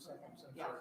seconds, I'm Yeah. sorry.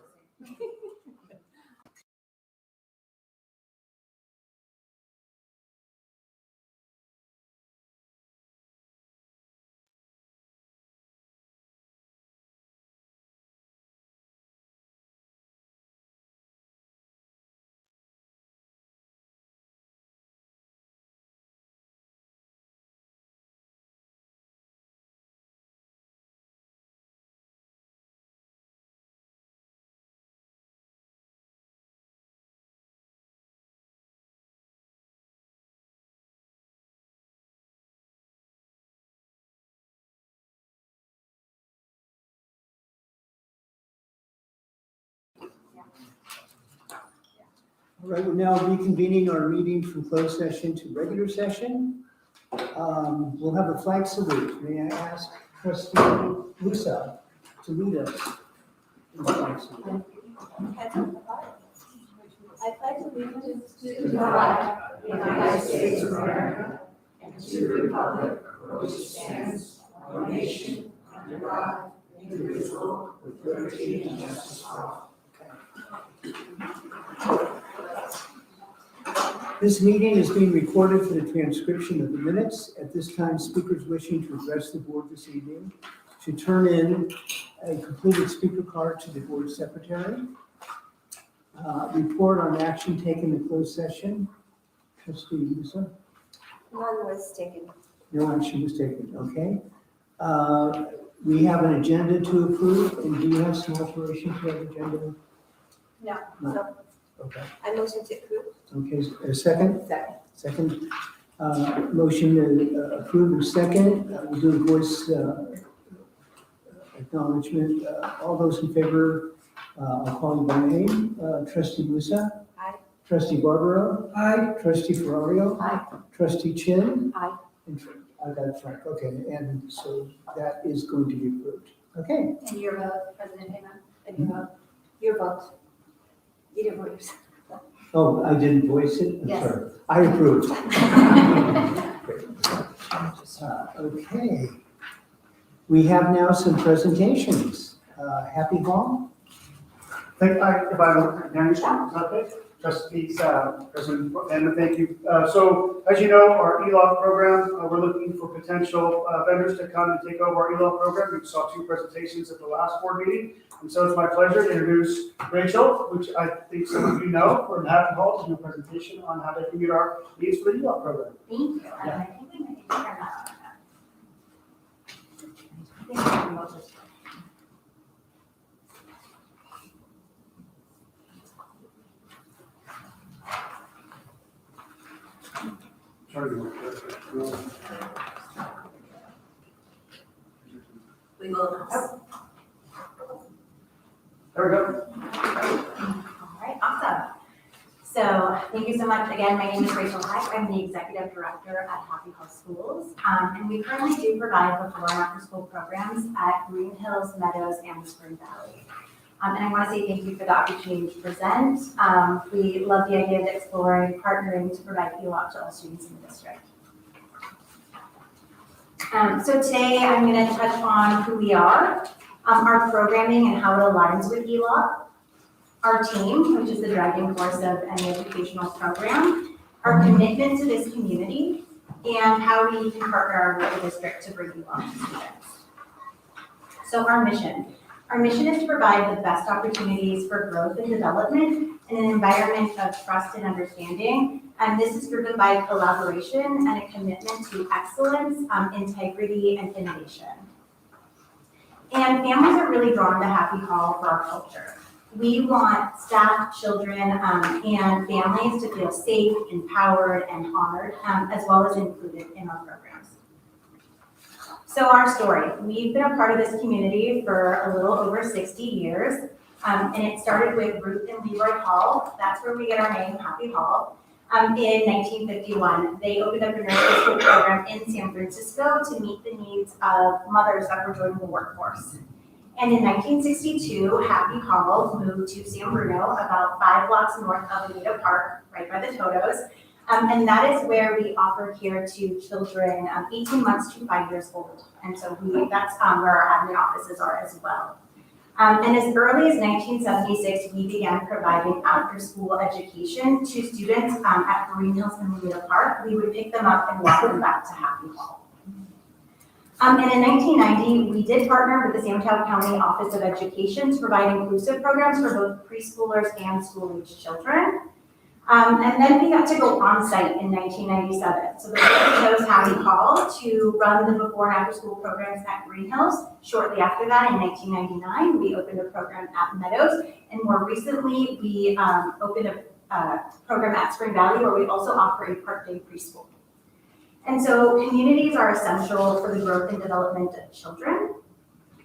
All right, we're now reconvening our meeting from closed session to regular session. We'll have a flag salute. May I ask Trustee Lusa to lead us in the flag salute? I pledge allegiance to the flag of the United States of America and to the republic for which it stands, one nation, under God, indivisible, with liberty and justice for all. This meeting is being recorded for the transcription of the minutes. At this time, speakers wishing to address the board this evening should turn in a completed speaker card to the board secretary. Report on action taken in closed session. Trustee Musa? None was taken. No action was taken, okay. We have an agenda to approve, and do you have some alteration to that agenda? No. No. So Okay, I motion to approve. okay, a second? Second. Second. Motion to approve in second. We'll do a voice acknowledgement. All those in favor, I'll call you by name. Trustee Musa? Aye. Trustee Barbaro? Aye. Trustee Ferrario? Aye. Trustee Chin? Aye. And I got Frank, okay, and so that is going to be approved. Okay, And your vote, President Heyman? And your vote? Your vote. You didn't vote yourself. oh, I didn't voice it? I'm Yes. sorry. I approve. Okay. We have now some presentations. Happy Hall? If I may respond, is that okay? Trustees, President, and thank you. So as you know, our ELOP program, we're looking for potential vendors to come and take over our ELOP program. We saw 2 presentations at the last board meeting. And so it's my pleasure to introduce Rachel, which I think some of you know, from Happy Hall, to do a presentation on how they can meet our needs for the ELOP program. Thank you. Yeah. I think we might need to turn that on. Sorry to work there. We will. There we go. All right, awesome. So thank you so much. Again, my name is Rachel Heck. I'm the Executive Director at Happy Hall Schools. And we currently do provide before and after school programs at Green Hills, Meadows, and Spring Valley. And I want to say thank you for the opportunity to present. We love the idea of exploring, partnering to provide ELOP to all students in the district. So today I'm going to touch on who we are, our programming and how it aligns with ELOP, our team, which is the driving force of any educational program, our commitment to this community, and how we can partner with the district to bring ELOP to students. So our mission. Our mission is to provide the best opportunities for growth and development in an environment of trust and understanding. And this is driven by collaboration and a commitment to excellence, integrity, and innovation. And families are really drawn to Happy Hall for our culture. We want staff, children, and families to feel safe, empowered, and honored, as well as included in our programs. So our story, we've been a part of this community for a little over 60 years, and it started with Ruth and Leroy Hall. That's where we get our name, Happy Hall. In 1951, they opened up a nursery school program in San Francisco to meet the needs of mothers that were joining the workforce. And in 1962, Happy Hall moved to San Bruno, about 5 blocks north of Anita Park, right by the Totos. And that is where we offer care to children 18 months to 5 years old. And so that's where our admin offices are as well. And as early as 1976, we began providing after-school education to students at Green Hills and Lena Park. We would pick them up and walk them back to Happy Hall. And in 1990, we did partner with the San Mateo County Office of Education to provide inclusive programs for both preschoolers and school-aged children. And then we got to go on site in 1997. So the board chose Happy Hall to run the before and after school programs at Green Hills. Shortly after that, in 1999, we opened a program at Meadows. And more recently, we opened a program at Spring Valley where we also offer a part-day preschool. And so communities are essential for the growth and development of children.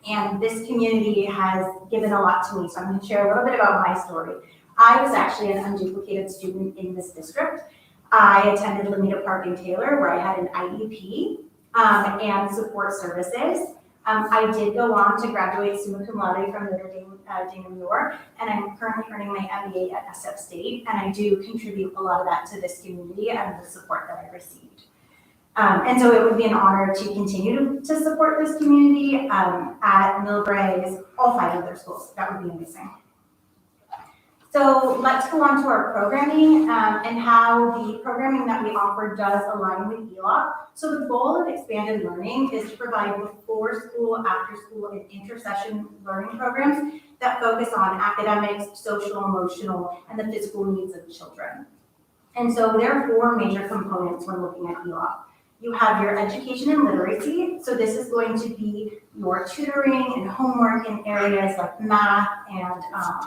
And this community has given a lot to me. So I'm going to share a little bit about my story. I was actually an unduplicated student in this district. I attended Lomita Park in Taylor where I had an IEP and support services. I did go on to graduate summa cum laude from Notre Dame, New York, and I'm currently earning my MBA at SF State, and I do contribute a lot of that to this community and the support that I received. And so it would be an honor to continue to support this community at Millbrae, all 5 of their schools. That would be amazing. So let's go on to our programming and how the programming that we offer does align with ELOP. So the goal of expanded learning is to provide before school, after school, and intersession learning programs that focus on academics, social, emotional, and the physical needs of children. And so there are 4 major components when looking at ELOP. You have your education and literacy. So this is going to be your tutoring and homework in areas like math and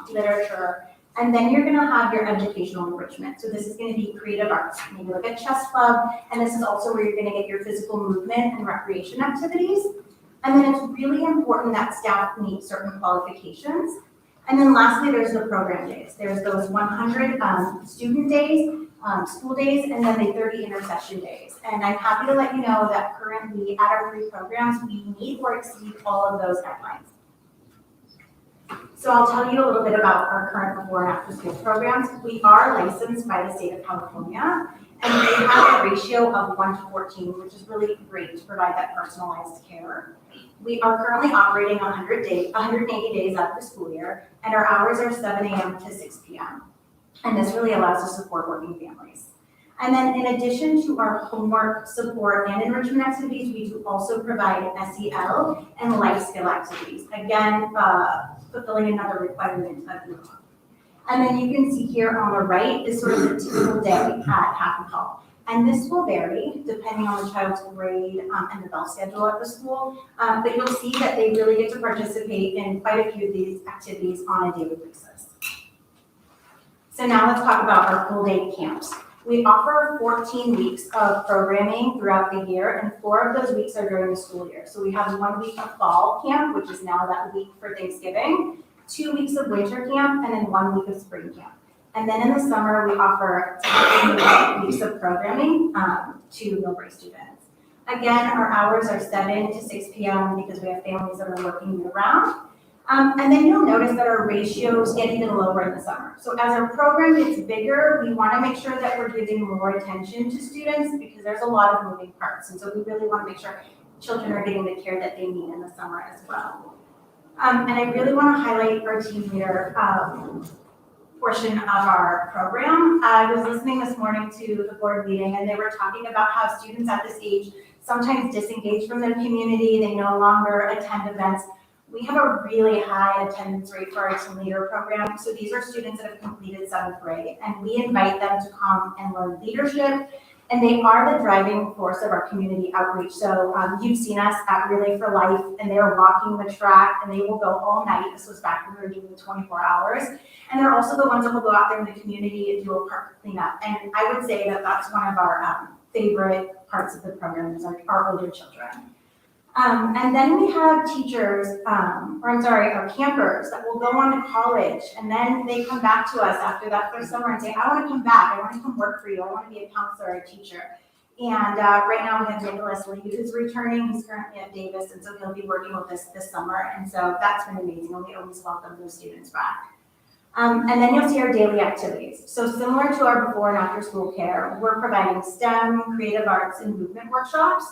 literature. And then you're gonna have your educational enrichment. So this is gonna be creative arts, maybe like a chess club. And this is also where you're gonna get your physical movement and recreation activities. And then it's really important that staff meet certain qualifications. And then lastly, there's the program days. There's those 100 student days, school days, and then the 30 intercession days. And I'm happy to let you know that currently at our 3 programs, we meet or exceed all of those deadlines. So I'll tell you a little bit about our current before and after school programs. We are licensed by the state of California, and we have a ratio of 1 to 14, which is really great to provide that personalized care. We are currently operating 180 days out of the school year, and our hours are 7 a.m. to 6 p.m. And this really allows us to support working families. And then in addition to our homework support and enrichment activities, we do also provide SEL and life skill activities. Again, fulfilling another requirement of ELOP. And then you can see here on the right is sort of the typical day at Happy Hall. And this will vary depending on the child's grade and the bell schedule at the school. But you'll see that they really get to participate in quite a few of these activities on a daily basis. So now let's talk about our full day camps. We offer 14 weeks of programming throughout the year, and 4 of those weeks are during the school year. So we have 1 week of fall camp, which is now that week for Thanksgiving, 2 weeks of winter camp, and then 1 week of spring camp. And then in the summer, we offer 10 weeks of programming to Millbrae students. Again, our hours are 7 to 6 p.m. because we have families that are working year round. And then you'll notice that our ratios get even lower in the summer. So as our program gets bigger, we want to make sure that we're giving more attention to students because there's a lot of moving parts. And so we really want to make sure children are getting the care that they need in the summer as well. And I really want to highlight our team leader portion of our program. I was listening this morning to the board meeting and they were talking about how students at this age sometimes disengage from their community. They no longer attend events. We have a really high attendance rate for our team leader program. So these are students that have completed 7th grade, and we invite them to come and learn leadership. And they are the driving force of our community outreach. So you've seen us at Relay for Life, and they're walking the track, and they will go all night. This was back when we were doing 24 hours. And they're also the ones that will go out there in the community and do a park cleanup. And I would say that that's one of our favorite parts of the program is our older children. And then we have teachers, our campers that will go on to college, and then they come back to us after that first summer and say, I want to come back, I want to come work for you, I want to be a counselor or a teacher. And right now we have Nicholas Lee who's returning, he's currently at Davis, and so he'll be working with us this summer, and so that's been amazing, and we always welcome those students back. And then you'll see our daily activities. So similar to our before and after school care, we're providing STEM, creative arts, and movement workshops,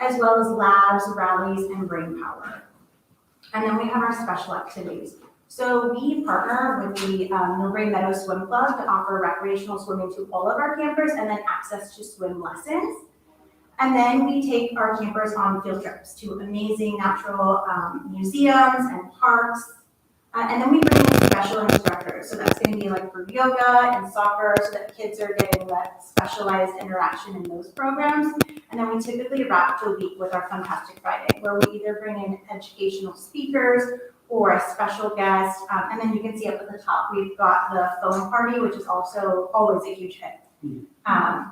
as well as labs, rallies, and brain power. And then we have our special activities. So we partner with the Millbrae Meadow Swim Club to offer recreational swimming to all of our campers and then access to swim lessons. And then we take our campers on field trips to amazing natural museums and parks. And then we bring in special instructors. So that's going to be like for yoga and soccer, so that kids are getting that specialized interaction in those programs. And then we typically wrap the week with our Fantastic Friday, where we either bring in educational speakers or a special guest. And then you can see up at the top, we've got the phone party, which is also always a huge hit.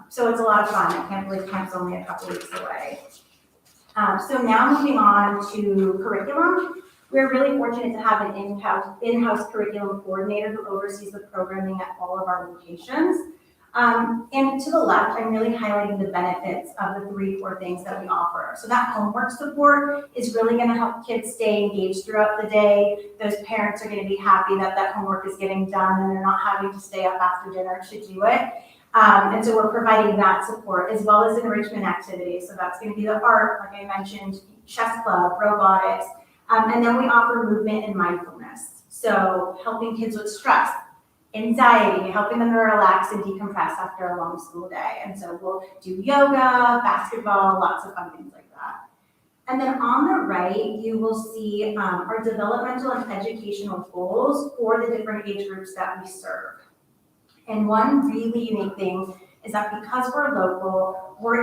So it's a lot of fun. I can't believe camp's only a couple weeks away. So now moving on to curriculum. We're really fortunate to have an in-house curriculum coordinator who oversees the programming at all of our locations. And to the left, I'm really highlighting the benefits of the 3 core things that we offer. So that homework support is really going to help kids stay engaged throughout the day. Those parents are going to be happy that that homework is getting done and they're not having to stay up after dinner to do it. And so we're providing that support as well as enrichment activities. So that's going to be the art, like I mentioned, chess club, robotics, and then we offer movement and mindfulness. So helping kids with stress, anxiety, helping them to relax and decompress after a long school day. And so we'll do yoga, basketball, lots of fun things like that. And then on the right, you will see our developmental and educational goals for the different age groups that we serve. And one really unique thing is that because we're local, we're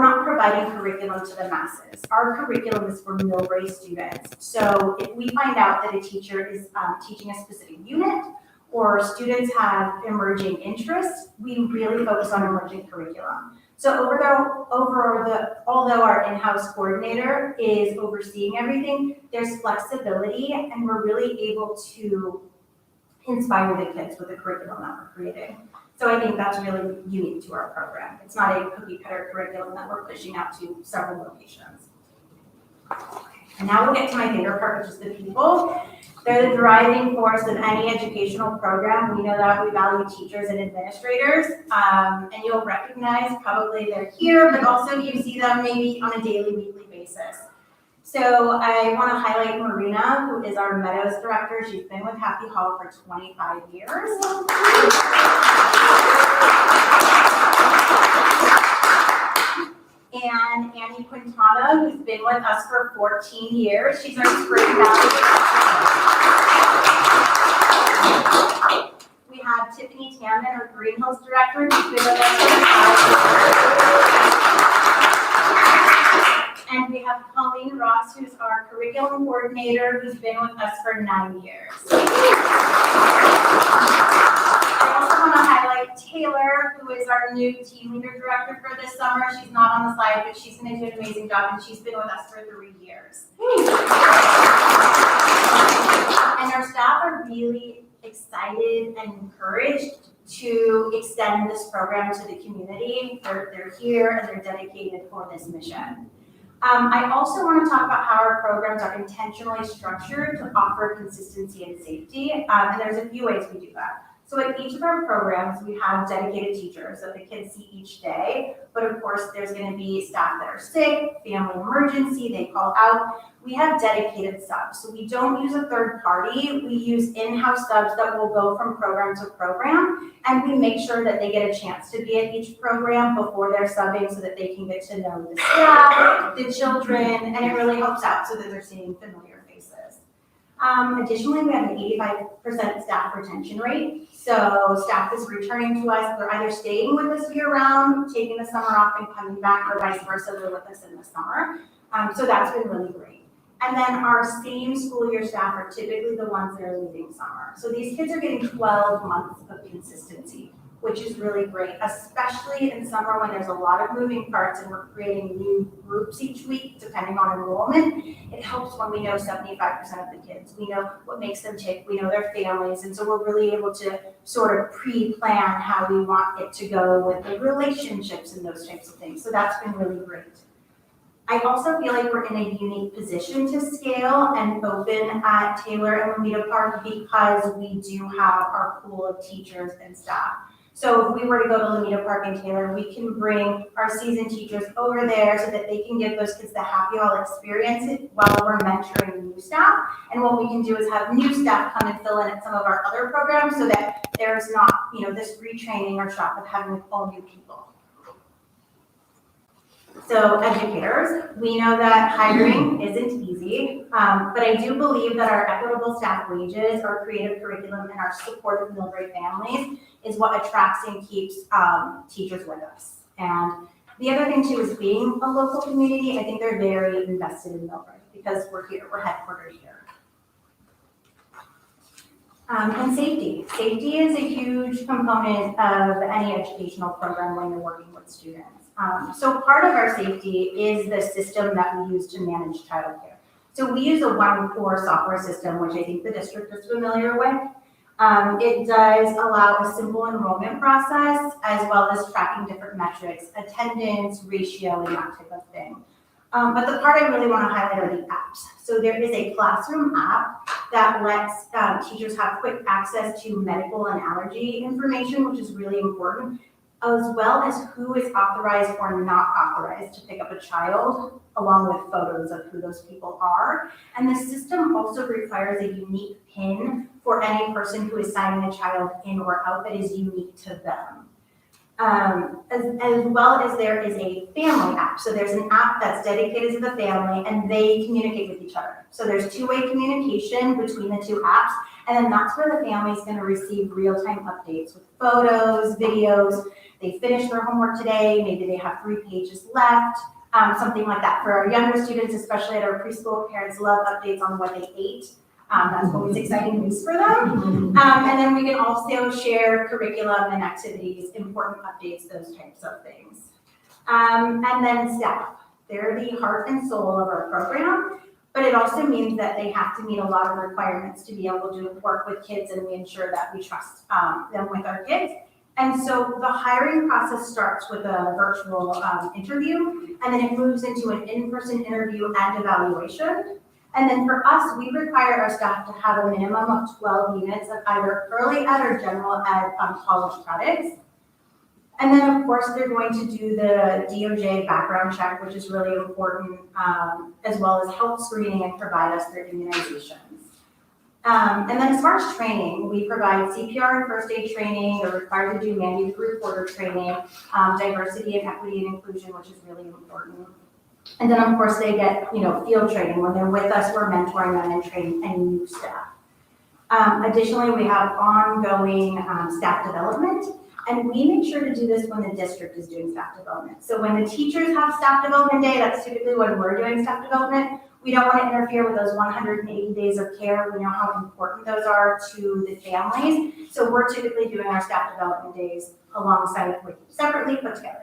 not providing curriculum to the masses. Our curriculum is for Millbrae students. So if we find out that a teacher is teaching a specific unit or students have emerging interests, we really focus on emerging curriculum. So although our in-house coordinator is overseeing everything, there's flexibility and we're really able to inspire the kids with the curriculum that we're creating. So I think that's really unique to our program. It's not a cookie cutter curriculum that we're pushing out to several locations. And now we'll get to my favorite part, which is the people. They're the driving force of any educational program. We know that we value teachers and administrators, and you'll recognize probably they're here, but also you see them maybe on a daily, weekly basis. So I want to highlight Marina, who is our Meadows director. She's been with Happy Hall for 25 years. And Annie Quintana, who's been with us for 14 years. She's our Spring Valley. We have Tiffany Tamman, our Green Hills director, who's been with us for 5 years. And we have Colleen Ross, who's our curriculum coordinator, who's been with us for 9 years. I also want to highlight Taylor, who is our new team leader director for this summer. She's not on the slide, but she's going to do an amazing job, and she's been with us for 3 years. And our staff are really excited and encouraged to extend this program to the community. They're here and they're dedicated for this mission. I also want to talk about how our programs are intentionally structured to offer consistency and safety, and there's a few ways we do that. So at each of our programs, we have dedicated teachers that the kids see each day, but of course, there's going to be staff that are sick, family emergency, they call out. We have dedicated subs, so we don't use a third party. We use in-house subs that will go from program to program, and we make sure that they get a chance to be at each program before they're subbing so that they can get to know the staff, the children, and it really helps out so that they're seeing familiar faces. Additionally, we have an 85% staff retention rate. So staff is returning to us. They're either staying with us year-round, taking the summer off and coming back, or vice versa, they're with us in the summer. So that's been really great. And then our same school year staff are typically the ones that are leaving summer. So these kids are getting 12 months of consistency, which is really great, especially in summer when there's a lot of moving parts and we're creating new groups each week, depending on enrollment. It helps when we know 75% of the kids. We know what makes them tick, we know their families, and so we're really able to sort of pre-plan how we want it to go with the relationships and those types of things. So that's been really great. I also feel like we're in a unique position to scale and open at Taylor and Lomita Park because we do have our pool of teachers and staff. So if we were to go to Lamita Park and Taylor, we can bring our seasoned teachers over there so that they can give those kids the happy hall experience while we're mentoring new staff. And what we can do is have new staff come and fill in at some of our other programs so that there's not, this retraining or shock of having all new people. So educators, we know that hiring isn't easy, but I do believe that our equitable staff wages, our creative curriculum, and our support of Millbrae families is what attracts and keeps teachers with us. And the other thing too is being a local community, I think they're very invested in Millbrae because we're here, we're headquartered here. And safety. Safety is a huge component of any educational program when you're working with students. So part of our safety is the system that we use to manage childcare. So we use a one core software system, which I think the district is familiar with. It does allow a simple enrollment process as well as tracking different metrics, attendance, ratio, and that type of thing. But the part I really want to highlight are the apps. So there is a classroom app that lets teachers have quick access to medical and allergy information, which is really important, as well as who is authorized or not authorized to pick up a child, along with photos of who those people are. And the system also requires a unique PIN for any person who is signing a child in or out that is unique to them. As well as there is a family app. So there's an app that's dedicated to the family and they communicate with each other. So there's two-way communication between the two apps. And then that's where the family is going to receive real-time updates with photos, videos. They finished their homework today. Maybe they have 3 pages left, something like that. For our younger students, especially at our preschool, parents love updates on what they ate. That's always exciting news for them. And then we can also share curriculum and activities, important updates, those types of things. And then staff. They're the heart and soul of our program, but it also means that they have to meet a lot of requirements to be able to work with kids, and we ensure that we trust them with our kids. And so the hiring process starts with a virtual interview, and then it moves into an in-person interview and evaluation. And then for us, we require our staff to have a minimum of 12 units of either early ed or general ed college credits. And then of course, they're going to do the DOJ background check, which is really important, as well as health screening and provide us their immunizations. And then as far as training, we provide CPR and first aid training. They're required to do manual reporter training, diversity and equity and inclusion, which is really important. And then of course they get, field training. When they're with us, we're mentoring them and training any new staff. Additionally, we have ongoing staff development, and we make sure to do this when the district is doing staff development. So when the teachers have staff development day, that's typically when we're doing staff development. We don't want to interfere with those 180 days of care. We know how important those are to the families. So we're typically doing our staff development days alongside, separately put together.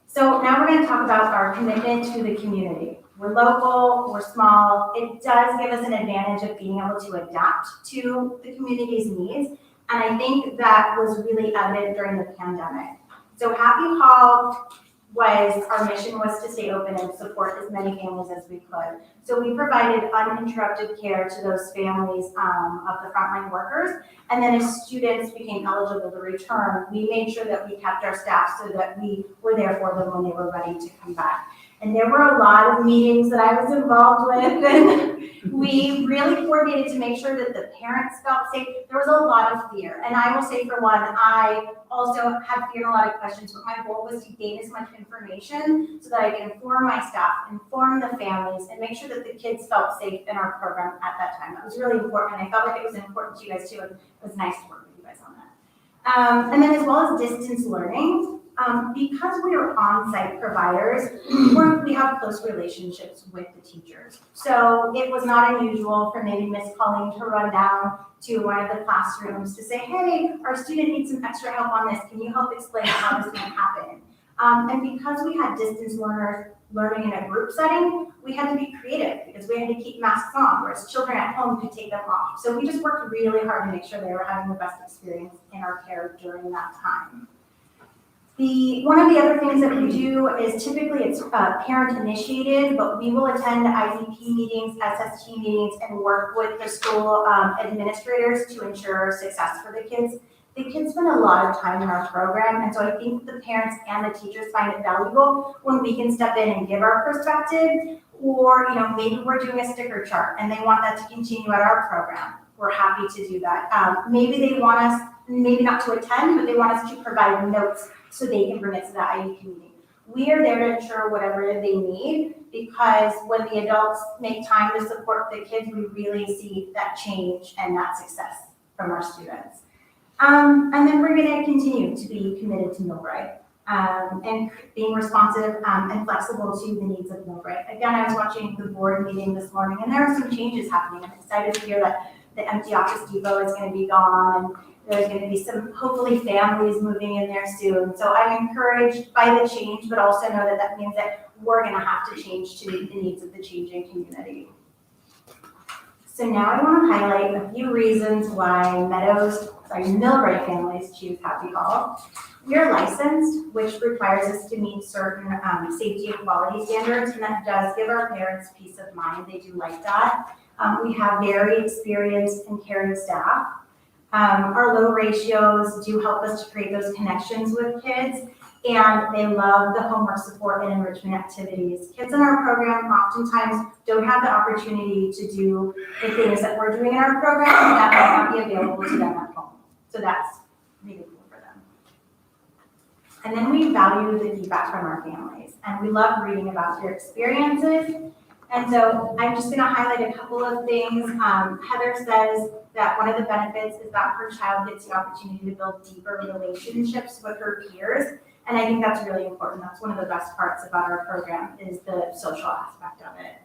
So now we're going to talk about our commitment to the community. We're local, we're small. It does give us an advantage of being able to adapt to the community's needs. And I think that was really evident during the pandemic. So Happy Hall our mission was to stay open and support as many families as we could. So we provided uninterrupted care to those families of the frontline workers. And then as students became eligible to return, we made sure that we kept our staff so that we were there for them when they were ready to come back. And there were a lot of meetings that I was involved with, and we really coordinated to make sure that the parents felt safe. There was a lot of fear, and I will say for one, I also had fear and a lot of questions, but my goal was to gain as much information so that I could inform my staff, inform the families, and make sure that the kids felt safe in our program at that time. That was really important, and I felt like it was important to you guys too, and it was nice to work with you guys on that. And then as well as distance learning, because we are on-site providers, we have close relationships with the teachers. So it was not unusual for maybe Miss Colleen to run down to one of the classrooms to say, hey, our student needs some extra help on this. Can you help explain how this can happen? And because we had distance learners learning in a group setting, we had to be creative because we had to keep masks on, whereas children at home could take them off. So we just worked really hard to make sure they were having the best experience in our care during that time. One of the other things that we do is typically it's parent initiated, but we will attend IEP meetings, SST meetings, and work with the school administrators to ensure success for the kids. The kids spend a lot of time in our program, and so I think the parents and the teachers find it valuable when we can step in and give our perspective, or, maybe we're doing a sticker chart and they want that to continue at our program. We're happy to do that. Maybe they want us, maybe not to attend, but they want us to provide notes so they can bring it to the IEP meeting. We are there to ensure whatever they need, because when the adults make time to support the kids, we really see that change and that success from our students. And then we're going to continue to be committed to Millbrae, and being responsive and flexible to the needs of Millbrae. Again, I was watching the board meeting this morning, and there are some changes happening. I'm excited to hear that the empty office depot is going to be gone, and there's going to be some, hopefully, families moving in there soon. So I'm encouraged by the change, but also know that that means that we're going to have to change to meet the needs of the changing community. So now I want to highlight a few reasons why Millbrae families choose Happy Hall. We are licensed, which requires us to meet certain safety and quality standards, and that does give our parents peace of mind. They do like that. We have very experienced and caring staff. Our low ratios do help us to create those connections with kids, and they love the homework support and enrichment activities. Kids in our program oftentimes don't have the opportunity to do the things that we're doing in our program, and that might not be available to them at home. So that's really cool for them. And then we value the feedback from our families, and we love reading about their experiences. And so I'm just gonna highlight a couple of things. Heather says that one of the benefits is that her child gets the opportunity to build deeper relationships with her peers. And I think that's really important. That's one of the best parts about our program, is the social aspect of it.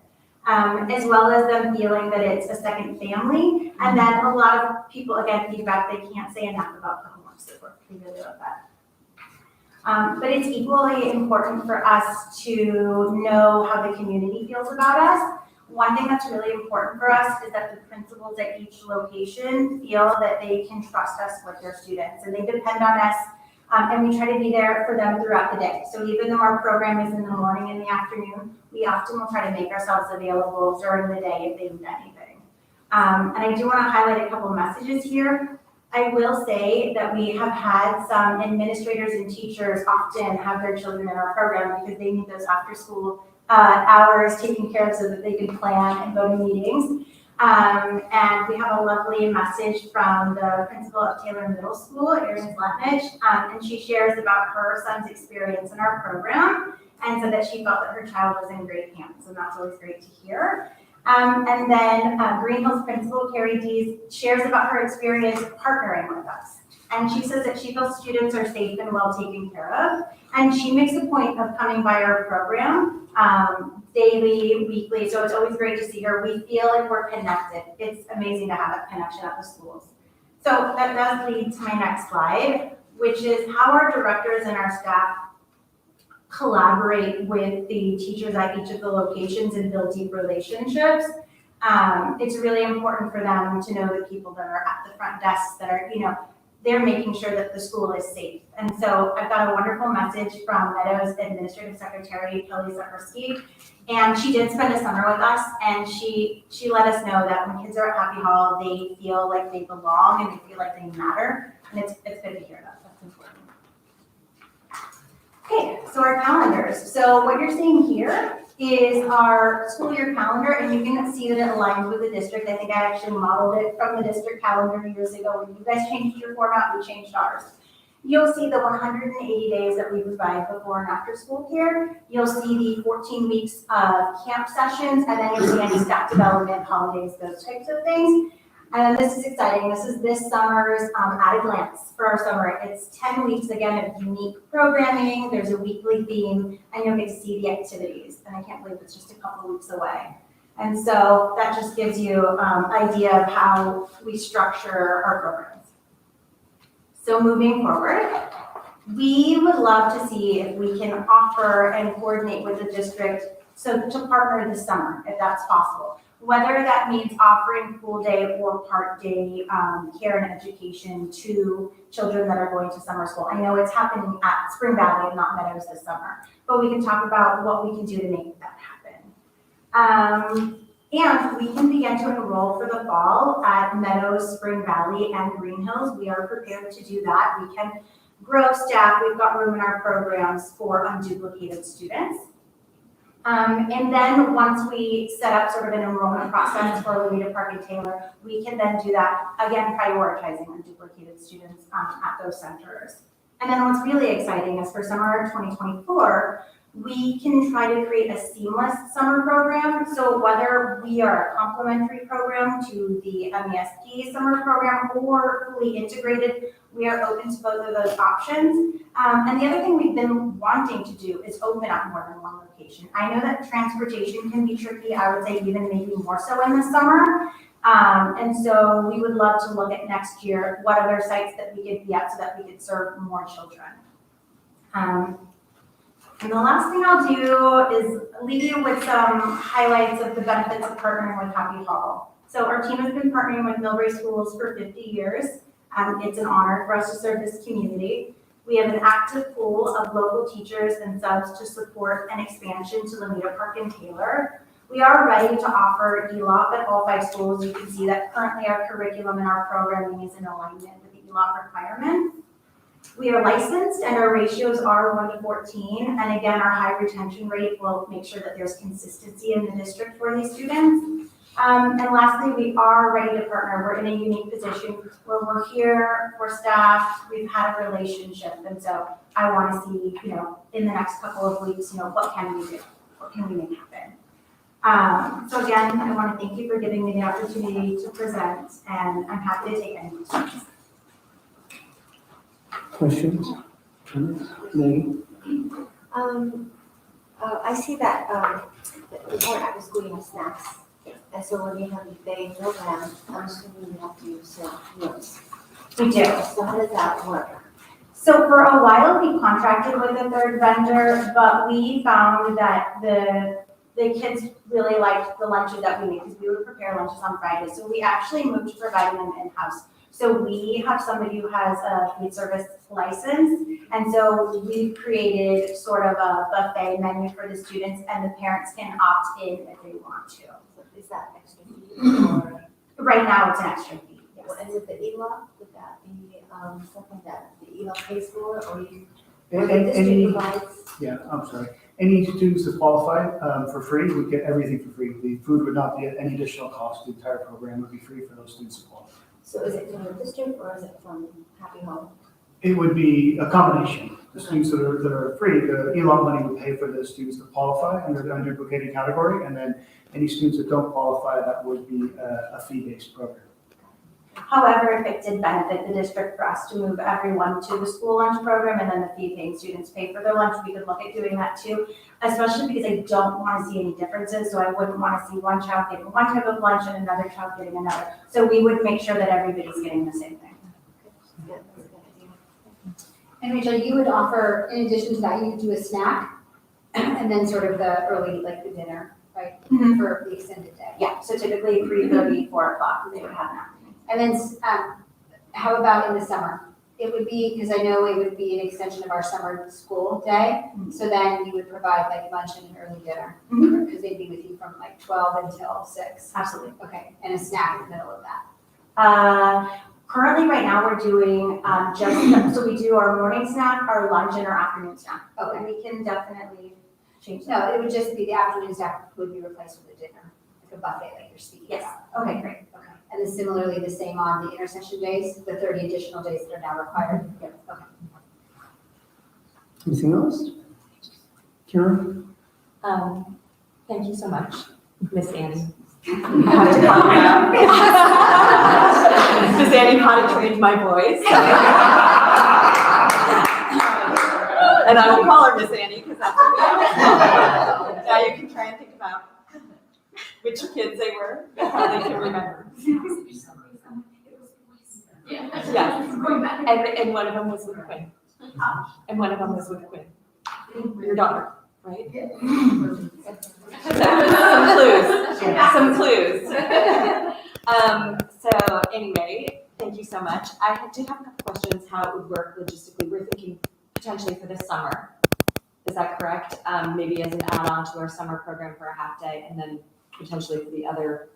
As well as them feeling that it's a second family. And then a lot of people, again, feedback, they can't say enough about the homework support. We really love that. But it's equally important for us to know how the community feels about us. One thing that's really important for us is that the principals at each location feel that they can trust us with their students, and they depend on us, and we try to be there for them throughout the day. So even though our program is in the morning and the afternoon, we often will try to make ourselves available during the day if they need anything. And I do want to highlight a couple messages here. I will say that we have had some administrators and teachers often have their children in our program because they need those after school hours taken care of so that they can plan and go to meetings. And we have a lovely message from the principal of Taylor Middle School, Erin Zletnich, and she shares about her son's experience in our program, and so that she felt that her child was in great hands, and that's always great to hear. And then Green Hills principal, Carrie Dees, shares about her experience partnering with us. And she says that she feels students are safe and well taken care of. And she makes a point of coming by our program daily, weekly. So it's always great to see her. We feel like we're connected. It's amazing to have that connection at the schools. So that does lead to my next slide, which is how our directors and our staff collaborate with the teachers at each of the locations and build deep relationships. It's really important for them to know the people that are at the front desks that are, they're making sure that the school is safe. And so I've got a wonderful message from Meadows Administrative Secretary Kelly Zapersky, and she did spend a summer with us, and she let us know that when kids are at Happy Hall, they feel like they belong and they feel like they matter, and it's good to hear that. That's important. Okay, so our calendars. So what you're seeing here is our school year calendar, and you can see that it aligns with the district. I think I actually modeled it from the district calendar years ago. When you guys changed your format, we changed ours. You'll see the 180 days that we provide before and after school care. You'll see the 14 weeks of camp sessions, and then you'll see any staff development, holidays, those types of things. And this is exciting. This is this summer's at a glance for our summer. It's 10 weeks, again, of unique programming. There's a weekly theme, and you'll get to see the activities. And I can't believe it's just a couple weeks away. And so that just gives you an idea of how we structure our programs. So moving forward, we would love to see if we can offer and coordinate with the district to partner this summer, if that's possible. Whether that means offering full day or part day care and education to children that are going to summer school. I know it's happening at Spring Valley and not Meadows this summer, but we can talk about what we can do to make that happen. And we can begin to enroll for the fall at Meadows, Spring Valley, and Green Hills. We are prepared to do that. We can grow staff. We've got room in our programs for unduplicated students. And then once we set up sort of an enrollment process for Lomita Park and Taylor, we can then do that, again, prioritizing unduplicated students at those centers. And then what's really exciting is for summer 2024, we can try to create a seamless summer program. So whether we are a complementary program to the MESP summer program or fully integrated, we are open to both of those options. And the other thing we've been wanting to do is open up more than one location. I know that transportation can be tricky, I would say even maybe more so in the summer. And so we would love to look at next year, what other sites that we could be at so that we could serve more children. And the last thing I'll do is leave you with some highlights of the benefits of partnering with Happy Hall. So our team has been partnering with Millbrae Schools for 50 years. It's an honor for us to serve this community. We have an active pool of local teachers and subs to support an expansion to Lomita Park and Taylor. We are ready to offer ELOP at all 5 schools. You can see that currently our curriculum and our programming is in alignment with the ELOP requirements. We are licensed and our ratios are 1:14. And again, our high retention rate will make sure that there's consistency in the district for these students. And lastly, we are ready to partner. We're in a unique position where we're here, we're staffed, we've had a relationship. And so I want to see, in the next couple of weeks, what can we do? What can we make happen? So again, I want to thank you for giving me the opportunity to present, and I'm happy to take any questions. Questions? Comments? Maggie? I see that the board at the school you have snacks. And so when you have the day program, I'm assuming you have to sell meals. We do. So how does that work? So for a while, we contracted with a third vendor, but we found that the kids really liked the lunches that we made because we would prepare lunches on Friday. So we actually moved to providing them in-house. So we have somebody who has a food service license, and so we've created sort of a buffet menu for the students, and the parents can opt in if they want to. So is that extra fee or? Right now, it's an extra fee. Yes. And with the ELOP, would that be something that the ELOP pays for, or you? And the district any, provides? yeah, I'm sorry. Any students that qualify for free would get everything for free. The food would not be at any additional cost. The entire program would be free for those students that qualify. So is it from the district or is it from Happy Home? It would be a combination. The students that are free, the ELOP money would pay for the students that qualify under the unduplicated category, and then any students that don't qualify, that would be a fee-based program. However, if it did benefit the district for us to move everyone to the school lunch program and then the fee-paying students pay for their lunch, we could look at doing that too, especially because I don't want to see any differences. So I wouldn't want to see one child getting one type of lunch and another child getting another. So we would make sure that everybody's getting the same thing. Yeah, that's a good idea. And Rachel, you would offer, in addition to that, you would do a snack and then sort of the early, like the dinner, right? Mhm. For the extended day. Yeah, so typically 3:30, 4 o'clock, they would have an afternoon. And then, how about in the summer? It would be, because I know it would be an extension of our summer school day. Mhm. So then you would provide like lunch and an early dinner, Mhm. because they'd be with you from like 12 until 6. Absolutely. Okay, and a snack in the middle of that. Currently, right now, we're doing so we do our morning snack, our lunch, and our afternoon snack. Okay. We can definitely change No, that. it would just be the afternoon snack would be replaced with a dinner, like a buffet like you're speaking Yes, about. okay, great. Okay, and then similarly the same on the intercession days, the 30 additional days that are now required? Yep, okay. Anything else? Karen? Thank you so much, Miss Annie. Miss Annie how to train my voice. And I will call her Miss Annie because that's what we are. Now you can try and think about which kids they were, and how they can remember. Yes, and one of them was with Quinn. And one of them was with Quinn, your daughter, right? Some clues. So anyway, thank you so much. I do have a couple questions how it would work logistically. We're thinking potentially for this summer. Is that correct? Maybe as an add-on to our summer program for a half day, and then potentially for the other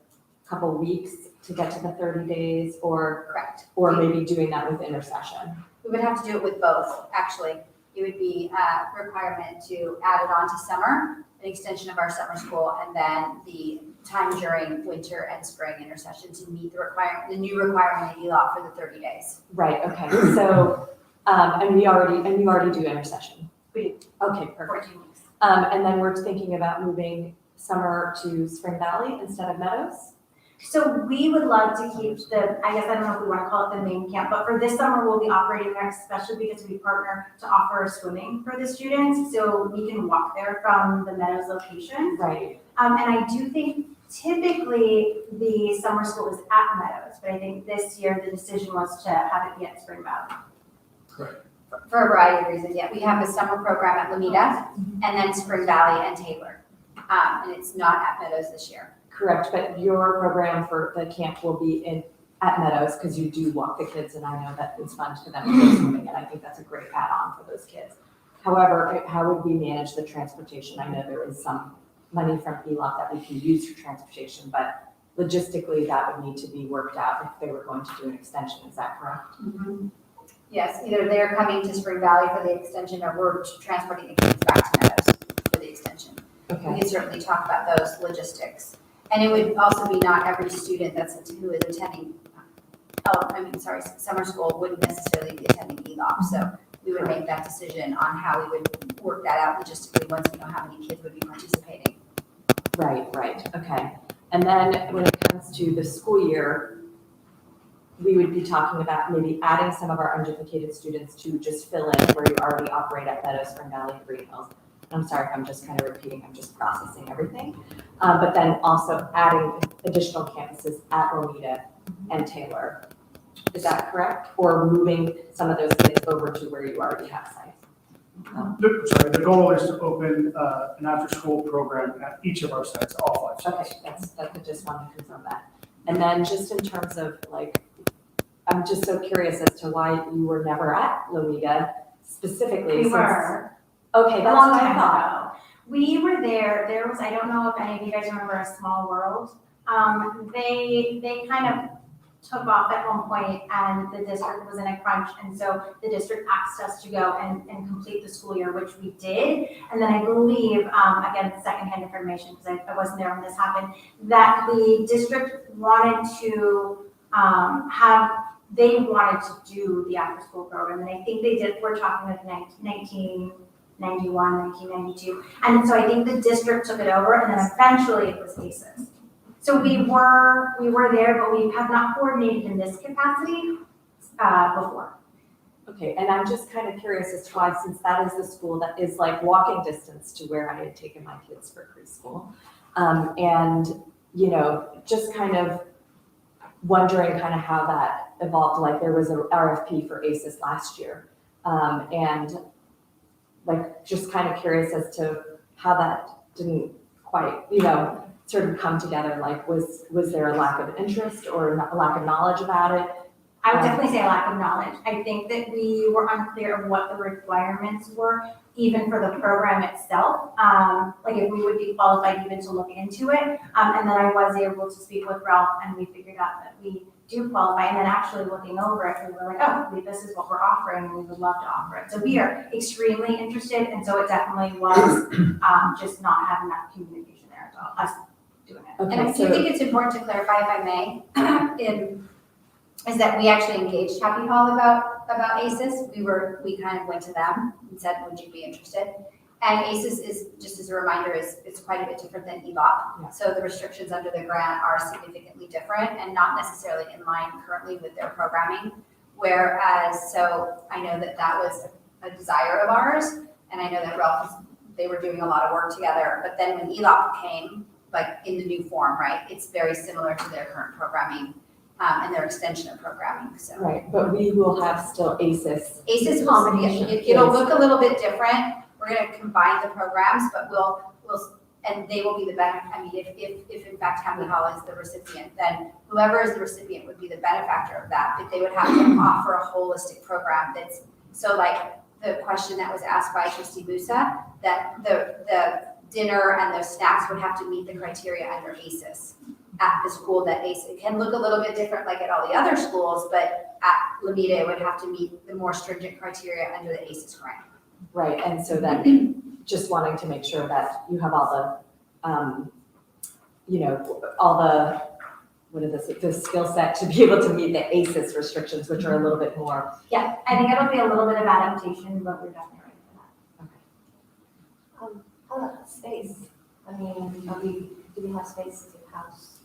couple weeks to get to the 30 days or Correct. maybe doing that with intercession? We would have to do it with both, actually. It would be a requirement to add it on to summer, an extension of our summer school, and then the time during winter and spring intercession to meet the new requirement in ELOP for the 30 days. Right, okay, so, and you already do intercession? We Okay, perfect. 14 weeks. And then we're thinking about moving summer to Spring Valley instead of Meadows? So we would love to keep I guess I don't know if we want to call it the main camp, but for this summer, we'll be operating there, especially because we partner to offer swimming for the students, so we can walk there from the Meadows location. Right. And I do think typically the summer school is at Meadows, but I think this year the decision was to have it be at Spring Valley. For a variety of reasons, yeah. We have a summer program at Lomita, and then Spring Valley and Taylor. And it's not at Meadows this year. Correct, but your program for the camp will be at Meadows because you do walk the kids, and I know that it's fun for them to go swimming, and I think that's a great add-on for those kids. However, how would we manage the transportation? I know there is some money from ELOP that we can use for transportation, but logistically, that would need to be worked out if they were going to do an extension. Is that correct? Yes, either they're coming to Spring Valley for the extension, or we're transporting the kids back to Meadows for the extension. We Okay. can certainly talk about those logistics. And it would also be not every student who is attending, summer school wouldn't necessarily be attending ELOP. So we would make that decision on how we would work that out logistically once we know how many kids would be participating. Right, okay. And then when it comes to the school year, we would be talking about maybe adding some of our unduplicated students to just fill in where you already operate at Meadows, Spring Valley, and Green Hills. I'm sorry if I'm just kind of repeating, I'm just processing everything. But then also adding additional campuses at Lomita and Taylor. Is that correct? Or moving some of those kids over to where you already have sites? The goal is to open an after-school program at each of our sites, all 5 sites. Okay, I just wanted to confirm that. And then just in terms of I'm just so curious as to why you were never at Lomita specifically. We were. Okay, A that's long what I time thought. ago. We were there, I don't know if any of you guys remember A Small World. They kind of took off at one point and the district was in a crunch. And so the district asked us to go and complete the school year, which we did. And then I believe, again, secondhand information, because I wasn't there when this happened, that the district wanted to they wanted to do the after school program. And I think they did, we're talking like 1991, 1992. And so I think the district took it over and then eventually it was ASUS. So we were there, but we have not coordinated in this capacity before. Okay, and I'm just kind of curious as to why, since that is the school that is like walking distance to where I had taken my kids for preschool. And, just kind of wondering kind of how that evolved. Like there was an RFP for ASUS last year. And just kind of curious as to how that didn't quite, sort of come together. Like was there a lack of interest or a lack of knowledge about it? I would definitely say a lack of knowledge. I think that we were unclear of what the requirements were, even for the program itself. If we would be qualified even to look into it. And then I was able to speak with Ralph and we figured out that we do qualify. And then actually looking over it, we were like, oh, this is what we're offering and we would love to offer it. So we are extremely interested. And so it definitely was just not having that communication there at all, us doing it. Okay, And I do think it's important to clarify, if I may, is that we actually engaged Happy Hall about ASUS. We kind of went to them and said, would you be interested? And ASUS is, just as a reminder, is quite a bit different than ELOP. Yeah. So the restrictions under the grant are significantly different and not necessarily in line currently with their programming. Whereas, so I know that was a desire of ours, and I know that Ralph, they were doing a lot of work together. But then when ELOP came, in the new form, right, it's very similar to their current programming. And their extension of programming, so. Right, but we will have still ASUS. ASUS will, it'll look a little bit different. We're gonna combine the programs, but and they will be the benefit. I mean, if in fact Happy Hall is the recipient, then whoever is the recipient would be the benefactor of that. But they would have to offer a holistic program that's, so the question that was asked by Trustee Musa, that dinner and those snacks would have to meet the criteria under ASUS at the school that ASUS, it can look a little bit different like at all the other schools, but at Lamita, it would have to meet the more stringent criteria under the ASUS grant. Right, and so then just wanting to make sure that you have all the, all the, the skill set to be able to meet the ASUS restrictions, which are a little bit more. Yeah, I think it'll be a little bit of adaptation, but we're definitely ready for that. How about space? I mean, do we have space to house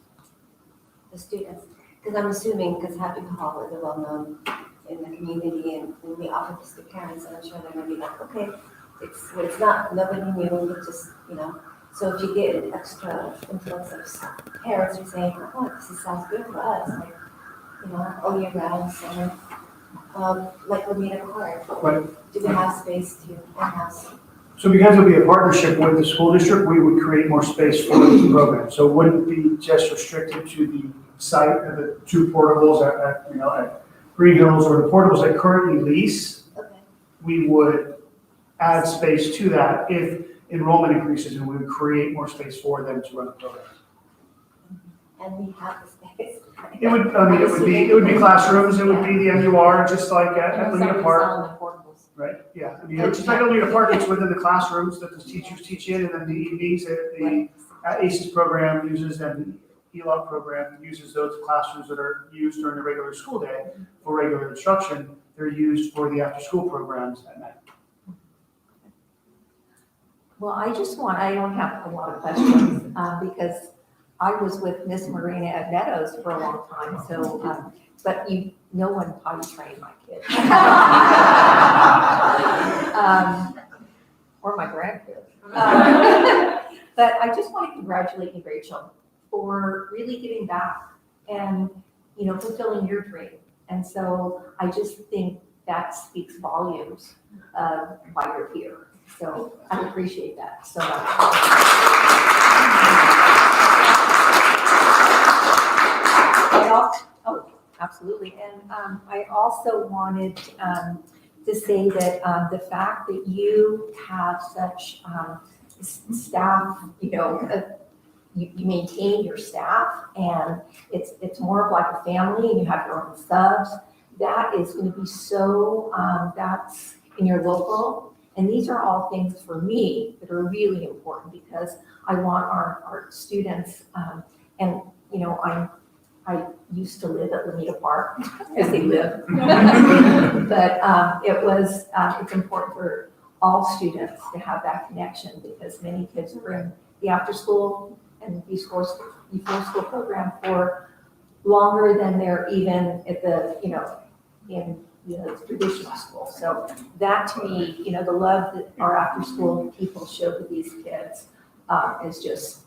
the students? Because I'm assuming, because Happy Hall is well known in the community and we offer this to parents, and I'm sure they're gonna be like, okay, it's not, nobody new, but just, so if you get an extra influx of parents who say, oh, this sounds good for us, like, all year round, summer, like Lamita Park. Right. Do we have space to in-house? So because it'll be a partnership with the school district, we would create more space for the program. So it wouldn't be just restricted to the site and the two portables at Green Hills or the portables that currently lease. Okay. We would add space to that if enrollment increases, and we would create more space for them to run the program. And we have the space. It would be classrooms, it would be the MUR, just like at Lena Park. Right, yeah, I mean, it's just like Lena Park, it's within the classrooms that the teachers teach in, and then the evenings, the ASUS program uses, and the ELOP program uses those classrooms that are used during the regular school day for regular instruction. They're used for the after-school programs at night. Well, I don't have a lot of questions, because I was with Miss Marina at Meadows for a long time, so, but no one potty trained my kids. Or my grandkids. But I just want to congratulate you, Rachel, for really giving back and, fulfilling your dream. And so I just think that speaks volumes of why you're here. So I appreciate that so much. Absolutely. And I also wanted to say that the fact that you have such staff, you maintain your staff, and it's more of like a family, and you have your own subs. That is going to be so, that's in your local. And these are all things for me that are really important, because I want our students, and I used to live at Lamita Park, as they live. But it's important for all students to have that connection, because many kids are in the after school and before school program for longer than they're even at the, in traditional school. So that to me, the love that our after school people show to these kids is just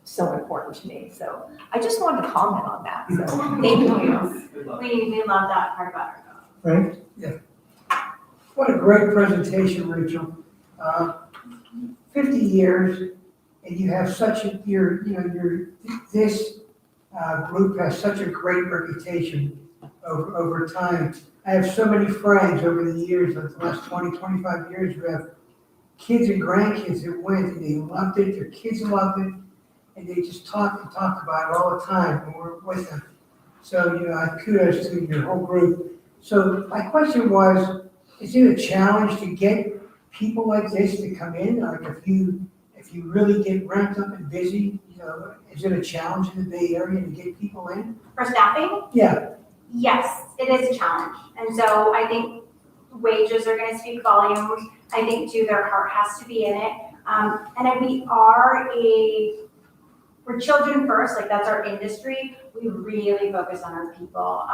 so important to me. So I just wanted to comment on that. So thank you. We love that part about our job. Right? Yeah. What a great presentation, Rachel. 50 years, and you have such a, this group has such a great reputation over time. I have so many friends over the years, like the last 20, 25 years, who have kids and grandkids that went, and they loved it, their kids loved it, and they just talk about it all the time when we're with them. So, I kudos to your whole group. So my question was, is it a challenge to get people like this to come in? Like if you really get ramped up and busy, is it a challenge in the Bay Area to get people in? For staffing? Yeah. Yes, it is a challenge. And so I think wages are going to speak volumes. I think too, their heart has to be in it. And we're children first, like that's our industry. We really focus on our people.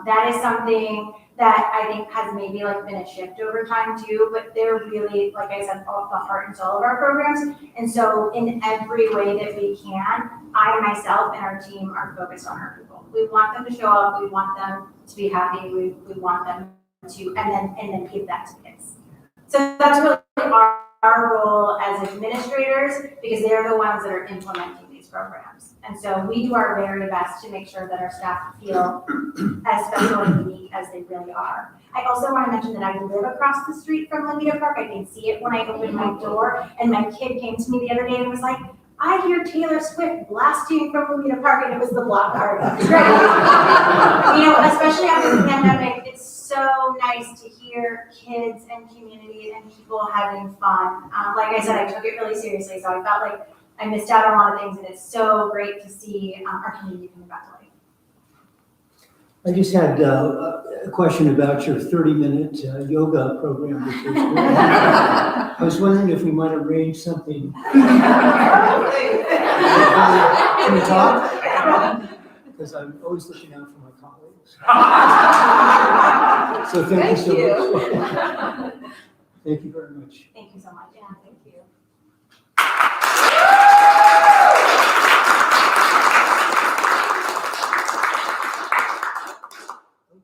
That is something that I think has maybe been a shift over time too, but they're really, like I said, off the heart and soul of our programs. And so in every way that we can, I myself and our team are focused on our people. We want them to show up. We want them to be happy. We want them to, and then give that to kids. So that's really our role as administrators, because they're the ones that are implementing these programs. And so we do our very best to make sure that our staff feel as special and unique as they really are. I also want to mention that I live across the street from Lomita Park. I can see it when I open my door. And my kid came to me the other day and was like, I hear Taylor Swift blasting from Lomita Park, and it was the block garden. It's great. You know, especially after the pandemic, it's so nice to hear kids and community and people having fun. Like I said, I took it really seriously, so I felt like I missed out on a lot of things, and it's so great to see our community coming back to life. I just had a question about your 30-minute yoga program. Which was great. I was wondering if we might arrange something. Can we talk? Because I'm always looking out for my colleagues. So thank you so much. Thank you very much. Thank you so much. Yeah, thank you.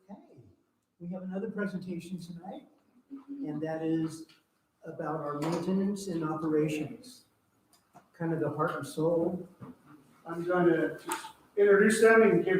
Okay, we have another presentation tonight, and that is about our maintenance and operations, kind of the heart and soul. I'm going to just introduce them and give